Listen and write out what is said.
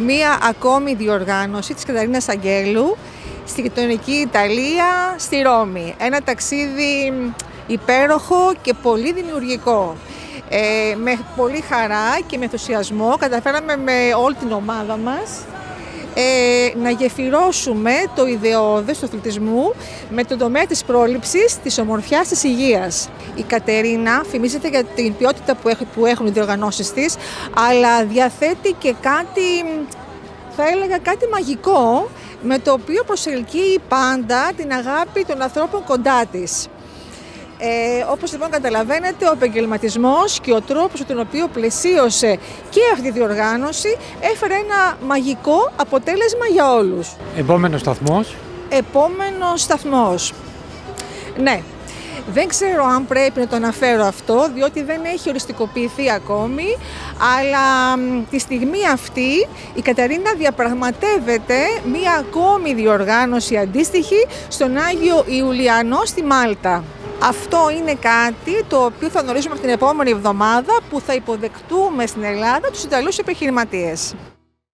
μία ακόμη διοργάνωση της Καταρίνας Αγγέλου στη γειτονική Ιταλία, στη Ρώμη. Ένα ταξίδι υπέροχο και πολύ δημιουργικό. Με πολύ χαρά και με ενθουσιασμό καταφέραμε με όλη την ομάδα μας να γεφυρώσουμε το ιδεώδες του αθλητισμού με τον τομέα της πρόληψης, της ομορφιάς, της υγείας. Η Κατερίνα φημίζεται για την ποιότητα που έχουν οι διοργανώσεις της, αλλά διαθέτει και κάτι, θα έλεγα, κάτι μαγικό, με το οποίο προσελκύει πάντα την αγάπη των ανθρώπων κοντά της. Όπως λοιπόν καταλαβαίνετε, ο επαγγελματισμός και ο τρόπος με τον οποίο πλαισίωσε και αυτή τη διοργάνωση έφερε ένα μαγικό αποτέλεσμα για όλους. Επόμενος σταθμός. Επόμενος σταθμός. Ναι, δεν ξέρω αν πρέπει να το αναφέρω αυτό, διότι δεν έχει οριστικοποιηθεί ακόμη, αλλά τη στιγμή αυτή η Καταρίνα διαπραγματεύεται μία ακόμη διοργάνωση αντίστοιχη στον Άγιο Ιουλιανό στη Μάλτα. Αυτό είναι κάτι το οποίο θα γνωρίζουμε από την επόμενη εβδομάδα, που θα υποδεχτούμε στην Ελλάδα τους Ιταλούς επιχειρηματίες.